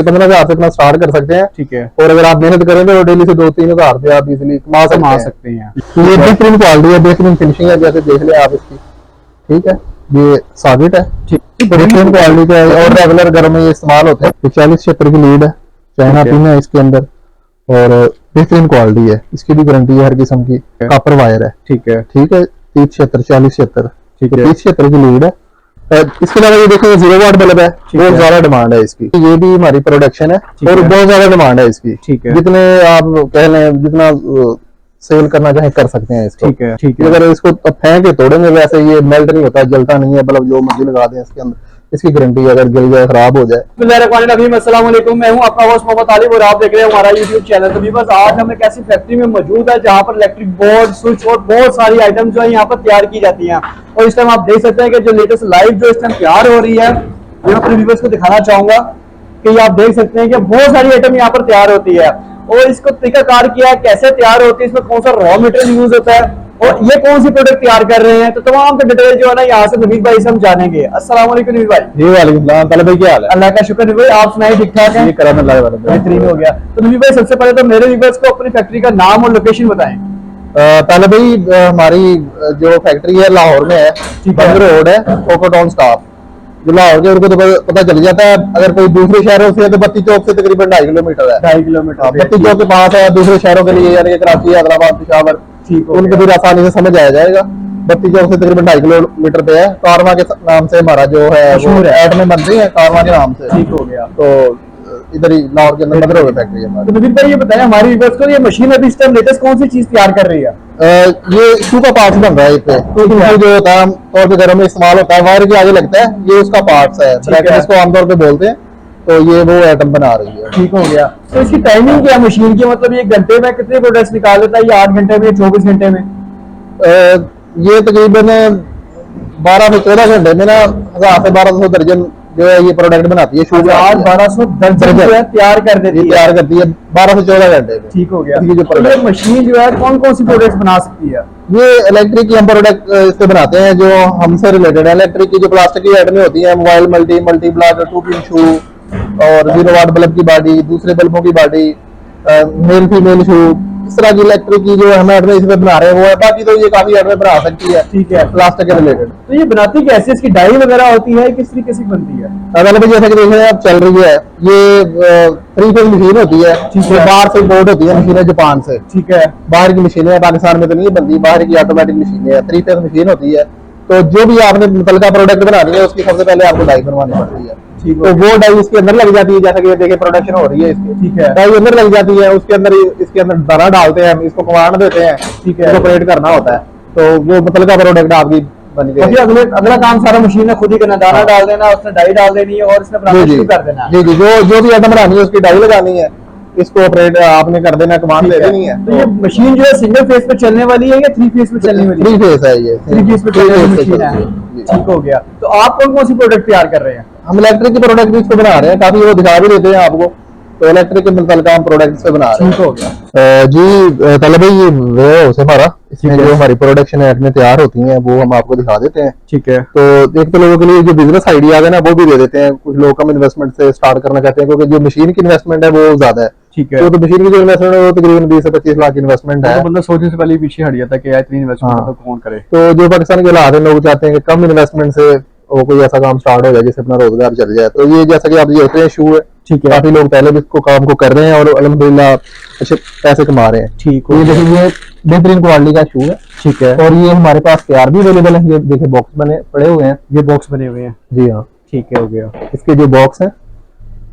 15,000 से अपना स्टार्ट कर सकते हैं। ठीक है। और अगर आप मेहनत करेंगे तो डेली से 2-3 हज़ार रुपया आप इजिली कमा सकते हैं। ये बेहतरीन क्वालिटी है, बेहतरीन फिनिशिंग है, जैसे देख लें आप इसकी। ठीक है, ये सॉकेट है, बेहतरीन क्वालिटी का है और रेगुलर घर में ये इस्तेमाल होता है। 40-76 की लीड है, चाइना पिन है इसके अंदर और बेहतरीन क्वालिटी है। इसकी भी गारंटी है हर किस्म की। कॉपर वायर है। ठीक है, 30-76 40-76। ठीक है, 30-76 की लीड है। इसके अलावा ये देखो 0 वाट बल्ब है, बहुत ज्यादा डिमांड है इसकी। ये भी हमारी प्रोडक्शन है और बहुत ज्यादा डिमांड है इसकी। ठीक है, जितने आप कह लें जितना सेल करना चाहे कर सकते हैं इसको। ठीक है, ठीक है। अगर इसको फेंक के तोड़ेंगे वैसे ये मेल्ट नहीं होता, जलता नहीं है बल्ब, जो मर्जी लगा दें इसके अंदर। इसकी गारंटी है, अगर जल जाए खराब हो जाए। अस्सलाम वालेकुम, मैं हूं आपका होस्ट मोहम्मद आलिम और आप देख रहे हैं हमारा यूट्यूब चैनल। तो व्यूअर्स, आज हम एक ऐसी फैक्ट्री में मौजूद है जहां पर इलेक्ट्रिक बोर्ड, स्विच बोर्ड, बहुत सारी आइटम जो है यहाँ पर तैयार की जाती हैं। और इस टाइम आप देख सकते हैं कि जो लेटेस्ट लाइव जो इस टाइम तैयार हो रही है, यहाँ पर व्यूअर्स को दिखाना चाहूंगा कि आप देख सकते हैं कि बहुत सारी आइटम यहाँ पर तैयार होती है और इसको तरीकाकार किया है, कैसे तैयार होती है, इसमें कौन सा रॉ मटेरियल यूज होता है और ये कौन सी प्रोडक्ट तैयार कर रहे हैं। तो तमाम डिटेल जो है ना यहाँ से नवीद भाई से हम जानेंगे। अस्सलाम वालेकुम नवीद भाई। जी वालेकुम सलाम। तालिब भाई क्या हाल है? अल्लाह का शुक्र नवीद भाई, आप सुनाए ठीक ठाक है? बेहतरीन हो गया। तो नवीद भाई सबसे पहले तो मेरे व्यूअर्स को अपनी फैक्ट्री का नाम और लोकेशन बताएं। तालिब भाई हमारी जो फैक्ट्री है लाहौर में है, बंद रोड है, कोको टाउन स्टाफ। जो लाहौर के उनको तो पता चल जाता है। अगर कोई दूसरे शहरों से है तो बत्ती चौक से तकरीबन 2.5 किलोमीटर है। 2.5 किलोमीटर बत्ती चौक के पास है। दूसरे शहरों के लिए यानी कराची, हैदराबाद, पेशावर, उनको फिर आसानी से समझ आया जाएगा। बत्ती चौक से तकरीबन 2.5 किलोमीटर पे है। कारवां के नाम से हमारा जो है ऐड में बन रही है, कारवां के नाम से। ठीक हो गया। तो इधर ही लाहौर के अंदर बंद रोड फैक्ट्री है हमारी। तो नवीद भाई ये बताएं हमारी व्यूअर्स को, ये मशीन अभी इस टाइम लेटेस्ट कौन सी चीज तैयार कर रही है? ये शू का पार्ट्स बन रहा है। इस पे जो होता है आमतौर पे घरों में इस्तेमाल होता है, वायर के आगे लगता है, ये उसका पार्ट्स है। ब्रैकेट इसको आमतौर पे बोलते हैं। तो ये वो आइटम बना रही है। ठीक हो गया। तो इसकी टाइमिंग क्या है मशीन की? मतलब ये घंटे में कितने प्रोडक्ट्स निकाल लेता है? ये 8 घंटे में, 24 घंटे में? ये तकरीबन 12 से 14 घंटे में ना 1000 से 1200 दर्जन जो है ये प्रोडक्ट बनाती है। 1200 दर्जन जो है तैयार कर देती है, तैयार करती है 12 से 14 घंटे में। ठीक हो गया। जो ये मशीन जो है कौन कौन सी प्रोडक्ट्स बना सकती है? ये इलेक्ट्रिक की हम प्रोडक्ट इससे बनाते हैं जो हमसे रिलेटेड है। इलेक्ट्रिक की जो प्लास्टिक की आइटमें होती हैं, मोबाइल मल्टी ब्लाक, 2 पिन शू और 0 वाट बल्ब की बॉडी, दूसरे बल्बों की बॉडी, मेल फीमेल शू, इस तरह की इलेक्ट्रिक की जो हम एडमें इसमें बना रहे हैं वो है। बाकी तो ये काफी एडमें बना सकती है। ठीक है, प्लास्टिक के रिलेटेड। तो ये बनाती कैसे? इसकी डाई वगैरह होती है, किस तरीके से बनती है? अगर जैसा कि देख रहे हैं आप चल रही है, ये 3 फेज मशीन होती है। बाहर से बोर्ड होती है मशीन जापान से। ठीक है, बाहर की मशीनें है, पाकिस्तान में तो नहीं बनती, बाहर की ऑटोमेटिक मशीनें है। 3 फेज मशीन होती है। तो जो भी आपने मुतलका प्रोडक्ट बनानी है उसकी सबसे पहले आपको डाई बनवानी पड़ती है। तो वो डाई इसके अंदर लग जाती है, जैसा कि देखिए प्रोडक्शन हो रही है इसकी। ठीक है, डाई अंदर लग जाती है, उसके अंदर इसके अंदर दाना डालते हैं, इसको कमांड देते हैं। ठीक है, ऑपरेट करना होता है। तो वो मुतलका प्रोडक्ट आपकी बन गई। अगला काम सारा मशीन ने खुद ही करना, दाना डाल देना, उसने डाई डाल देनी है और इसने बनाना शुरू कर देना। जी, जो भी आइटम बनानी है उसकी डाई लगानी है, इसको ऑपरेट आपने कर देना, कमांड दे देनी है। तो ये मशीन जो है सिंगल फेज पे चलने वाली है या 3 फेज पे चलने वाली है? 3 फेज है ये। 3 फेज पे चलने वाली मशीन है। ठीक हो गया। तो आप कौन कौन सी प्रोडक्ट तैयार कर रहे हैं? हम इलेक्ट्रिक की प्रोडक्ट भी इसको बना रहे हैं, काफी वो दिखा भी देते हैं आपको। तो इलेक्ट्रिक के मुतल्लिक़ हम प्रोडक्ट से बना रहे हैं। ठीक हो गया। जी तालिब भाई, ये वेयर हाउस है हमारा, इसमें जो हमारी प्रोडक्शन आइटमें तैयार होती हैं वो हम आपको दिखा देते हैं। ठीक है, तो एक तो लोगों के लिए जो बिजनेस आइडिया है ना वो भी दे देते हैं। कुछ लोग कम इन्वेस्टमेंट से स्टार्ट करना चाहते हैं क्योंकि जो मशीन की इन्वेस्टमेंट है वो ज्यादा है। ठीक है, तो मशीन की जो इन्वेस्टमेंट है वो तकरीबन 20 से 25 लाख इन्वेस्टमेंट है। तो बंदा सोचने से पहले पीछे हट जाता है कि यार इतनी इन्वेस्टमेंट तो कौन करे। तो जो पाकिस्तान के हालात है, लोग चाहते हैं कि कम इन्वेस्टमेंट से वो कोई ऐसा काम स्टार्ट हो जाए जिससे अपना रोजगार चल जाए। तो ये जैसा कि आप देख रहे हैं शू है। ठीक है, काफी लोग पहले भी इसको काम को कर रहे हैं और अल्हम्दुलिल्लाह अच्छे पैसे कमा रहे हैं। ठीक है, ये देखिए ये बेहतरीन क्वालिटी का शू है। ठीक है, और ये हमारे पास तैयार भी अवेलेबल है। ये देखिए बॉक्स बने पड़े हुए हैं। ये बॉक्स बने हुए हैं? जी हाँ। ठीक है, हो गया। इसके जो बॉक्स है,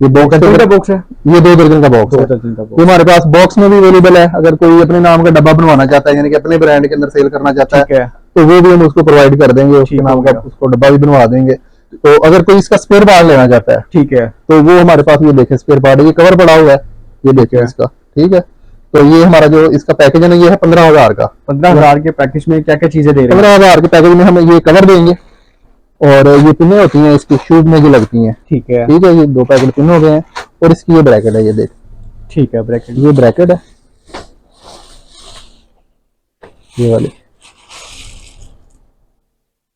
ये बॉक्स का बॉक्स है, ये 2 दर्जन का बॉक्स है। ये हमारे पास बॉक्स में भी अवेलेबल है। अगर कोई अपने नाम का डब्बा बनवाना चाहता है, यानी कि अपने ब्रांड के अंदर सेल करना चाहता है, तो वो भी हम उसको प्रोवाइड कर देंगे। उसके नाम का उसको डब्बा भी बनवा देंगे। तो अगर कोई इसका स्पेयर पार्ट लेना चाहता है, ठीक है, तो वो हमारे पास ये देखें स्पेयर पार्ट, ये कवर पड़ा हुआ है, ये देखें इसका। ठीक है, तो ये हमारा जो इसका पैकेज है ना, ये है 15,000 का। 15,000 के पैकेज में क्या क्या चीजें दे रहे हैं? 15,000 के पैकेज में हम ये कवर देंगे और ये पिने होती हैं इसकी शूज में जो लगती हैं। ठीक है, ठीक है, ये 2 पैकेट पिन हो गए हैं और इसकी ये ब्रैकेट है, ये देख। ठीक है, ब्रैकेट, ये ब्रैकेट है, ये वाली।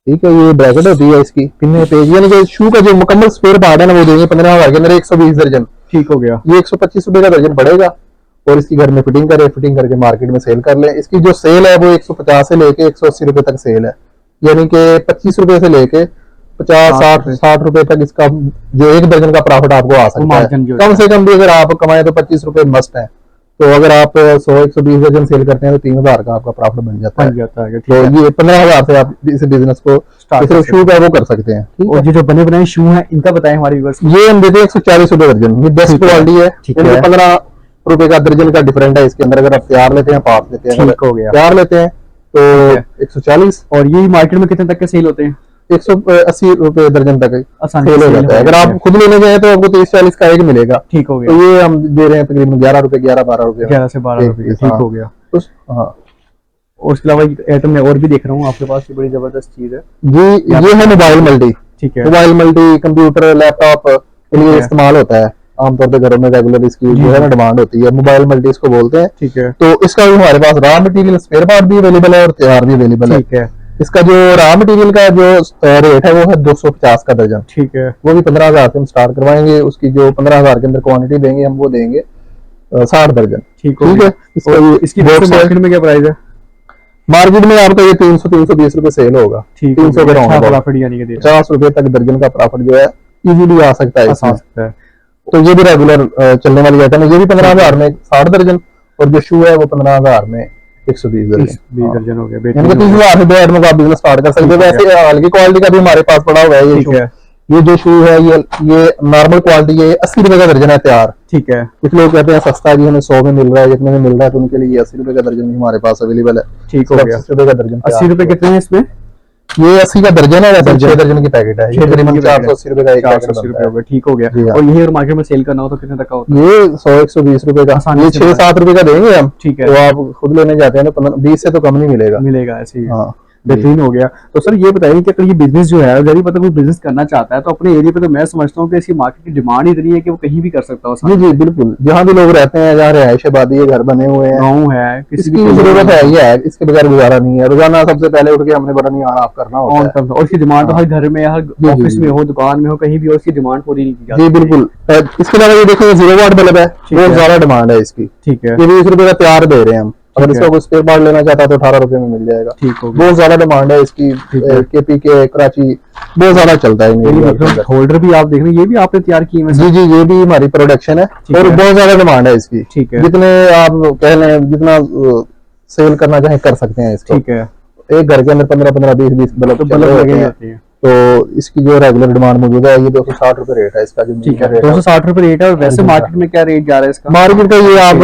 ठीक है, ये ब्रैकेट होती है इसकी पिने पेज, यानी कि शू का जो मुकम्मल स्पेयर पार्ट है ना वो देंगे 15,000 के अंदर 120 दर्जन। ठीक हो गया। ये 125 रुपए का दर्जन पड़ेगा और इसकी घर में फिटिंग करे, फिटिंग करके मार्केट में सेल कर ले। इसकी जो सेल है वो 150 से लेके 180 रुपए तक सेल है, यानी कि 25 रुपए से लेके 50 60 रुपए तक इसका जो एक दर्जन का प्रॉफिट आपको आ सकता है। कम से कम भी अगर आप कमाए तो 25 रुपए मस्ट है। तो अगर आप 100-120 दर्जन सेल करते हैं तो 3000 का आपका प्रॉफिट बन जाता है। तो ये 15,000 से आप इस बिजनेस को शू का वो कर सकते हैं। और ये जो बने बनाए शू हैं इनका बताएं हमारे व्यूअर्स। ये हम देते हैं 140 रुपए दर्जन। ये बेस्ट क्वालिटी है, 15 रुपए का दर्जन का डिफरेंट है इसके अंदर। अगर आप तैयार लेते हैं, पार्ट लेते हैं, ठीक हो गया। तैयार लेते हैं तो 140। और ये मार्केट में कितने तक के सेल होते हैं? 180 रुपए दर्जन तक सेल हो जाता है। अगर आप खुद लेने जाए तो आपको 30-40 का एक मिलेगा। ठीक हो गया। तो ये हम दे रहे हैं तकरीबन 11 रुपए, 11-12 रुपए, 11 से 12 रुपए। ठीक हो गया। हाँ, और उसके अलावा आइटम में और भी देख रहा हूँ आपके पास, ये बड़ी जबरदस्त चीज है जी। ये है मोबाइल मल्टी। ठीक है। मोबाइल मल्टी कंप्यूटर लैपटॉप के लिए इस्तेमाल होता है आमतौर पर घरों में, रेगुलर इसकी जो है ना डिमांड होती है। मोबाइल मल्टी इसको बोलते हैं। ठीक है। तो इसका भी हमारे पास रॉ मटेरियल स्पेयर पार्ट भी अवेलेबल है और तैयार भी अवेलेबल है। ठीक है। इसका जो रॉ मटेरियल का जो रेट है वो है 250 का दर्जन। ठीक है। वो भी 15,000 से हम स्टार्ट करवाएंगे। उसकी जो 15,000 के अंदर क्वांटिटी देंगे हम, वो देंगे 60 दर्जन। ठीक है। इसकी मार्केट में क्या प्राइस है? मार्केट में आपका ये 300-320 रुपए सेल होगा। 300 के राउंड प्रॉफिट, यानी कि 50 रुपए तक दर्जन का प्रॉफिट जो है इजीली आ सकता है इसमें। तो ये भी रेगुलर चलने वाली आइटम है। ये भी 15,000 में 60 दर्जन, और जो शू है वो 15,000 में 120 दर्जन हो गया। यानी कि 30,000 से 2 आइटम का आप बिजनेस स्टार्ट कर सकते हो। वैसे हल्की क्वालिटी का भी हमारे पास पड़ा हुआ है। ये जो शू है ये नॉर्मल क्वालिटी है, 80 रुपए का दर्जन है तैयार। ठीक है। कुछ लोग कहते हैं सस्ता है जी, हमें 100 में मिल रहा है, जितने में मिल रहा है, तो उनके लिए 80 रुपए का दर्जन भी हमारे पास अवेलेबल है। ठीक हो गया। 80 रुपए का दर्जन। 80 रुपए कितने हैं इसमें? ये 80 का दर्जन है, 6 दर्जन की पैकेट है। ये तकरीबन 480 रुपए का एक पैकेट होगा। ठीक हो गया। और यही मार्केट में सेल करना हो तो कितने तक का होता है? ये 100-120 रुपए का, ये 6-7 रुपए का देंगे हम। ठीक है। तो आप खुद लेने जाते हैं तो 20 से तो कम नहीं मिलेगा ऐसे ही। हाँ, बेहतरीन हो गया। तो सर ये बताइए कि अगर ये बिजनेस जो है, अगर मतलब कोई बिजनेस करना चाहता है तो अपने एरिया पे, तो मैं समझता हूँ कि इसकी मार्केट की डिमांड इतनी है कि वो कहीं भी कर सकता है। जी बिल्कुल। जहाँ भी लोग रहते हैं, जहाँ रिहायश आबादी है, घर बने हुए हैं, गाँव है, किसी की जरूरत है, ये है, इसके बगैर गुजारा नहीं है। रोजाना सबसे पहले उठ के हमने बड़ा नहीं आप करना होता है। और इसकी डिमांड तो हर घर में, हर ऑफिस में हो, दुकान में हो, कहीं भी हो, इसकी डिमांड पूरी नहीं की जाती। जी बिल्कुल। इसके अलावा ये देखिए 0 वाट बल्ब है, बहुत ज्यादा डिमांड है इसकी। ठीक है। ये 20 रुपए का तैयार दे रहे हैं हम। अगर इसका कोई स्पेयर पार्ट लेना चाहता है तो 18 रुपए में मिल जाएगा। ठीक हो गया। बहुत ज्यादा डिमांड है इसकी। केपी के कराची बहुत ज्यादा चलता है। होल्डर भी आप देख रहे हैं, ये भी आपने तैयार किए हैं? जी, ये भी हमारी प्रोडक्शन है और बहुत ज्यादा डिमांड है इसकी। ठीक है। जितने आप कह लें, जितना सेल करना चाहे कर सकते हैं इसको। ठीक है। एक घर के अंदर 15-15, 20-20 बल्ब लगे जाते हैं। तो इसकी जो रेगुलर डिमांड मौजूद है, ये 260 रुपए रेट है इसका। जो 260 रुपए रेट है। और वैसे मार्केट में क्या रेट जा रहा है इसका? मार्केट का ये आप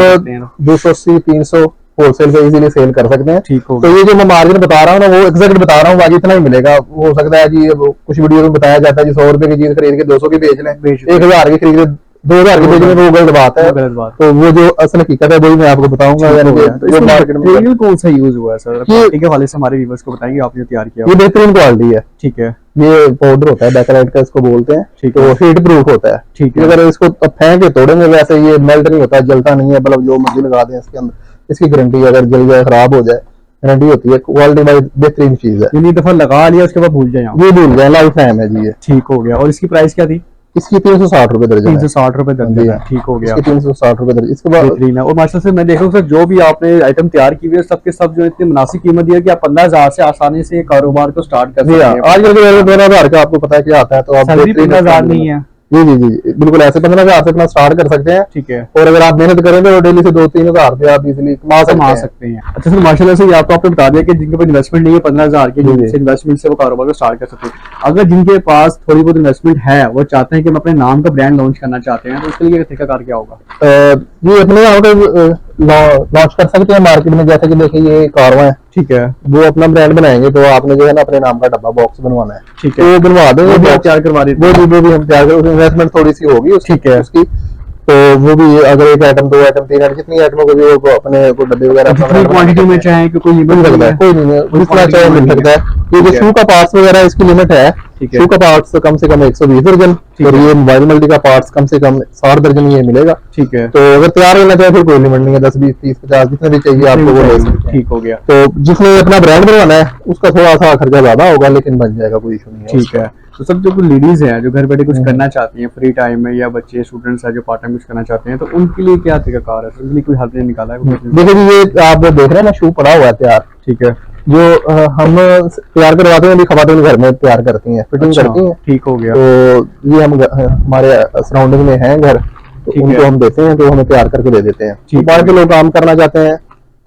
280-300 होलसेल पे इजीली सेल कर सकते हैं। ठीक हो। तो ये जो मैं मार्जिन बता रहा हूँ ना, वो एग्जैक्ट बता रहा हूँ, बाकी इतना ही मिलेगा। हो सकता है जी कुछ वीडियो में बताया जाता है जी 100 रुपए की चीज खरीद के 200 की बेच लें, 1000 की खरीद के 2000 की बेच लें, वो गलत बात है। तो वो जो असल हकीकत है वही मैं आपको बताऊंगा। मटेरियल कौन सा यूज हुआ है सर? क्वालिटी के हवाले से हमारे व्यूअर्स को बताएंगे आपने तैयार किया। ये बेहतरीन क्वालिटी है। ठीक है। ये पाउडर होता है, बैकलाइट का इसको बोलते हैं। ठीक है। तो हीट प्रूफ होता है। ठीक है। अगर इसको फेंक के तोड़ेंगे, वैसे ये मेल्ट नहीं होता, जलता नहीं है। बल्ब जो मर्जी लगा दें इसके अंदर, इसकी गारंटी, अगर जल जाए, खराब हो जाए, गारंटी होती है। क्वालिटी वाइज बेहतरीन चीज है। ये दफा लगा लिया उसके बाद भूल जाए, ये भूल जाए, लाइफ टाइम है जी ये। ठीक हो गया। और इसकी प्राइस क्या थी? इसकी 360 रुपए दर्जन। 360 रुपए दर्जन है। ठीक हो गया। 360 रुपए दर्जन। इसके बाद बेहतरीन है। और मास्टर से मैं देखा सर, जो भी आपने आइटम तैयार की हुई है, सबके सब जो इतनी मुनासिब कीमत दी है कि आप 15,000 से आसानी से कारोबार को स्टार्ट कर सकते हैं। आजकल के 15,000 का आपको पता है क्या आता है, तो आप 15,000 नहीं है। जी बिल्कुल, ऐसे 15,000 से अपना स्टार्ट कर सकते हैं। ठीक है। और अगर आप मेहनत करेंगे तो डेली से 2-3 हजार रुपए आप इजीली कमा सकते हैं। अच्छा सर, माशाल्लाह से आपको आपने बता दिया कि जिनके पास इन्वेस्टमेंट नहीं है 15,000 के, जिनसे इन्वेस्टमेंट से वो कारोबार को स्टार्ट कर सकते हैं। अगर जिनके पास थोड़ी बहुत इन्वेस्टमेंट है, वो चाहते हैं कि हम अपने नाम का ब्रांड लॉन्च करना चाहते हैं, तो उसके लिए तरीकाकार क्या होगा? ये अपने यहाँ पे लॉन्च कर सकते हैं मार्केट में। जैसे कि देखिए ये कारवा है। ठीक है। वो अपना ब्रांड बनाएंगे तो आपने जो है ना अपने नाम का डब्बा बॉक्स बनवाना है। ठीक है। वो बनवा देंगे, तैयार करवा देंगे। वो भी हम तैयार करेंगे। इन्वेस्टमेंट थोड़ी सी होगी उसकी। तो वो भी अगर 1 आइटम 2 आइटम 3 आइटम जितनी आइटमों को भी वो अपने को डब्बे वगैरह क्वांटिटी में चाहे कि कोई लिमिट लगता है, कोई नहीं, जितना चाहे मिल सकता है। क्योंकि शू का पार्ट्स वगैरह इसकी लिमिट है। शू का पार्ट्स तो कम से कम 120 दर्जन, और ये मोबाइल मल्टी का पार्ट्स कम से कम 60 दर्जन ये मिलेगा। ठीक है। तो अगर तैयार लेना चाहे फिर कोई लिमिट नहीं है, 10, 20, 30, 50 जितने भी चाहिए आपको वो ले सकते हैं। ठीक हो गया। तो जिसने अपना ब्रांड बनवाना है उसका थोड़ा सा खर्चा ज्यादा होगा, लेकिन बन जाएगा, कोई इशू नहीं है। ठीक है। तो सब जो लेडीज हैं जो घर बैठे कुछ करना चाहती हैं फ्री टाइम में, या बच्चे स्टूडेंट्स हैं जो पार्ट टाइम कुछ करना चाहते हैं, तो उनके लिए क्या तरीकाकार है? उनके लिए कोई हल नहीं निकाला है? देखो जी, ये आप देख रहे हैं ना, शू पड़ा हुआ है तैयार, ठीक है, जो हम तैयार करवाते हैं, खवातीन घर में तैयार करती हैं, फिटिंग अच्छा, करती हैं। ठीक हो गया। तो ये हम हमारे सराउंडिंग में हैं घर, तो ठीक उनको है। हम देते हैं, तो हमें तैयार करके दे देते हैं। ठीक तो बाहर है। के लोग काम करना चाहते हैं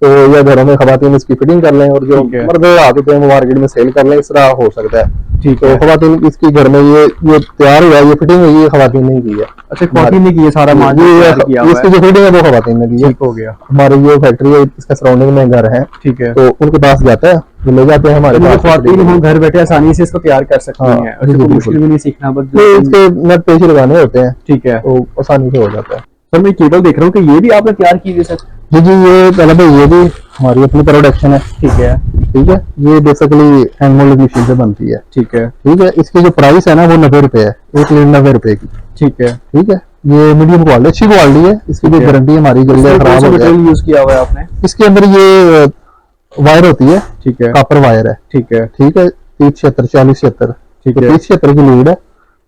तो या घरों में खवातीन इसकी फिटिंग कर लें, और जो ठीक है। मर्द आते हैं वो मार्केट में सेल कर लें, इस तरह हो सकता है। ठीक तो है। खवातीन इसकी घर में ये तैयार हुआ है, ये फिटिंग हुई है, खवातीन ने की है। अच्छा, कॉफी ने की है सारा माल तैयार किया हुआ इसकी है। जो फिटिंग है वो खवातीन ने की है। ठीक हो गया। हमारी ये फैक्ट्री है, इसका सराउंडिंग में घर है, ठीक है। तो उनके पास जाता है, वो ले जाते हैं हमारे पास। खातन हम घर बैठे आसानी से इसको तैयार कर सकती हाँ, हैं, और जी, कोई बिल्कुल। मुश्किल भी नहीं सीखना, बस तो इसके नट पेच लगाने होते हैं, ठीक है। तो आसानी से हो जाता है। सर मैं केबल देख रहा हूँ कि ये भी आपने तैयार की है सर? जी जी, ये मतलब ये भी हमारी अपनी प्रोडक्शन है। ठीक है। ठीक है, ये बेसिकली हैंड मोल्ड मशीन से बनती है। ठीक है। ठीक है, इसकी जो प्राइस है ना वो 90 रुपए है, 1 लीड 90 रुपए की। ठीक है। ठीक है, ये मीडियम क्वालिटी, अच्छी क्वालिटी है। इसकी जो ठीक है। गारंटी हमारी जल्दी इसमें कौन खराब सा हो जाए। मटेरियल यूज किया हुआ है आपने? इसके अंदर ये वायर होती है, ठीक है। कॉपर वायर है। ठीक है। ठीक है, 3076 4076, ठीक तो है। 3076 की लीड है,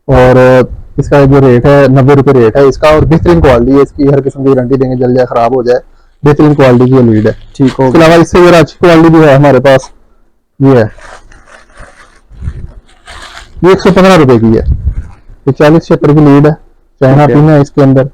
और इसका जो रेट है 90 रुपए रेट है इसका, और बेहतरीन क्वालिटी है इसकी, हर किस्म की गारंटी देंगे, जल जाए खराब हो जाए, बेहतरीन क्वालिटी की ये लीड है। ठीक हो इसके गया। अलावा इससे जरा अच्छी क्वालिटी भी है हमारे पास, ये है, ये 115 रुपए की है, ये 4076 की लीड है, चाइना ठीक है। पिन है इसके अंदर,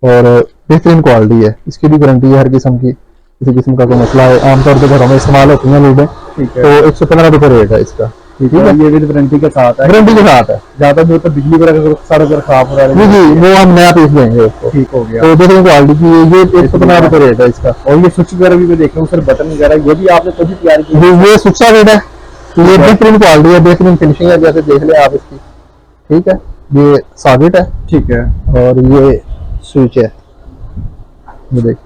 और बेहतरीन क्वालिटी है, इसकी भी गारंटी है, हर किस्म की, किसी किस्म का कोई मसला है, आमतौर पर घरों में इस्तेमाल होती है लीडें। ठीक है। तो 115 रुपए रेट है इसका। ठीक है, ये भी वारंटी के साथ है? गारंटी के साथ है। ज्यादा दूर तो बिजली वगैरह सारा घर खराब हो रहा जी है? जी, वो हम नया पीस देंगे उसको। ठीक हो गया। तो बेहतरीन क्वालिटी की है, ये 115 रुपए रेट है इसका। और ये स्विच वगैरह भी मैं देख रहा हूँ सर, बटन वगैरह ये भी आपने खुद ही तैयार की है? ये सुचा रेट है, ये बेहतरीन क्वालिटी है, बेहतरीन फिनिशिंग है, जैसे देख ले आप इसकी। ठीक है, ये सॉकेट है, ठीक है। और ये स्विच है, ये देख,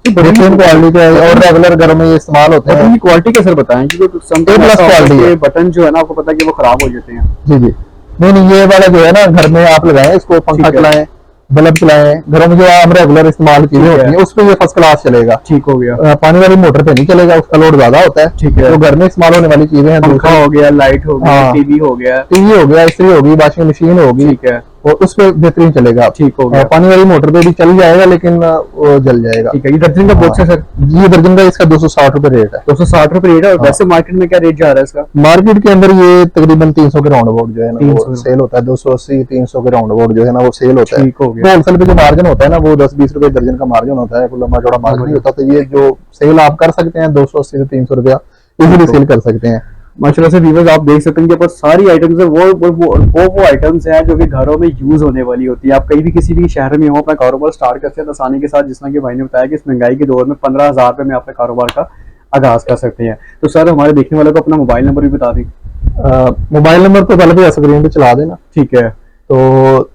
बेहतरीन क्वालिटी का है, और रेगुलर घरों में ये इस्तेमाल होते बटन हैं। की क्वालिटी का सर बताएं, क्योंकि A+ क्वालिटी है। बटन जो है ना, आपको पता है कि वो खराब हो जाते हैं। जी जी, नहीं नहीं, ये वाला जो है ना, घर में आप लगाएं इसको, पंखा ठीक है। चलाएं, बल्ब चलाएं, घरों में जो हम रेगुलर इस्तेमाल चीजें ठीक है। होती हैं उस पे ये फर्स्ट क्लास चलेगा। ठीक हो गया। पानी वाली मोटर पे नहीं चलेगा, उसका लोड ज्यादा होता है। ठीक है। जो घर में इस्तेमाल होने वाली चीजें हैं, पंखा हो गया, लाइट हो गया, हाँ। टीवी हो गया। टीवी हो गया, इस्त्री होगी, वॉशिंग मशीन होगी, ठीक है। और उस पे बेहतरीन चलेगा। ठीक हो गया। पानी वाली मोटर पे भी चल जाएगा, लेकिन वो जल जाएगा। ठीक है, ये दर्जन का बॉक्स है सर? ये दर्जन का इसका 260 रुपए रेट है। 260 रुपए रेट है। और हाँ। वैसे मार्केट में क्या रेट जा रहा है इसका? मार्केट के अंदर ये तकरीबन 300 के राउंड अबाउट जो है ना 300 वो सेल होता है, 280 300 के राउंड अबाउट जो है ना वो सेल होता है। ठीक हो गया। होलसेल पे जो मार्जिन होता है ना वो 10-20 रुपए दर्जन का मार्जिन होता है, कोई लंबा चौड़ा मार्जिन नहीं होता। तो ये जो सेल आप कर सकते हैं 280 से 300 रुपया इजीली सेल कर सकते हैं। माशाल्लाह से व्यूअर्स, आप देख सकते हैं कि बहुत सारी आइटम्स है, वो आइटम्स हैं जो कि घरों में यूज होने वाली होती है। आप कहीं भी किसी भी शहर में हो, अपना कारोबार स्टार्ट करते हैं तो आसानी के साथ, जिस तरह के भाई ने बताया कि इस महंगाई के दौर में 15,000 रुपए में अपने कारोबार का आगाज कर सकते हैं। तो सर हमारे देखने वालों को अपना मोबाइल नंबर भी बता दें। मोबाइल नंबर तो पहले भी स्क्रीन पे चला देना। ठीक है। तो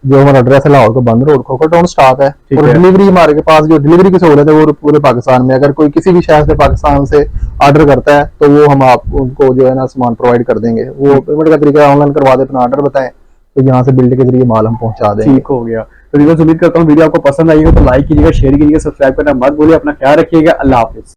जो हमारा एड्रेस है लाहौर को बंद रोड, खोखर टाउन स्टाफ है, ठीक और है। डिलीवरी हमारे के पास जो डिलीवरी की सहूलत है वो पूरे पाकिस्तान में, अगर कोई किसी भी शहर से पाकिस्तान से ऑर्डर करता है तो वो हम आप उनको जो है ना सामान प्रोवाइड कर देंगे। वो पेमेंट का तरीका ऑनलाइन करवा दे, अपना ऑर्डर बताएं, तो यहाँ से बिल्ड के जरिए माल हम पहुंचा देंगे। ठीक हो गया। तो व्यूअर्स, उम्मीद करता हूँ वीडियो आपको पसंद आई हो, तो लाइक कीजिएगा, शेयर कीजिएगा, सब्सक्राइब करना मत भूलिए। अपना ख्याल रखिएगा। अल्लाह हाफिज।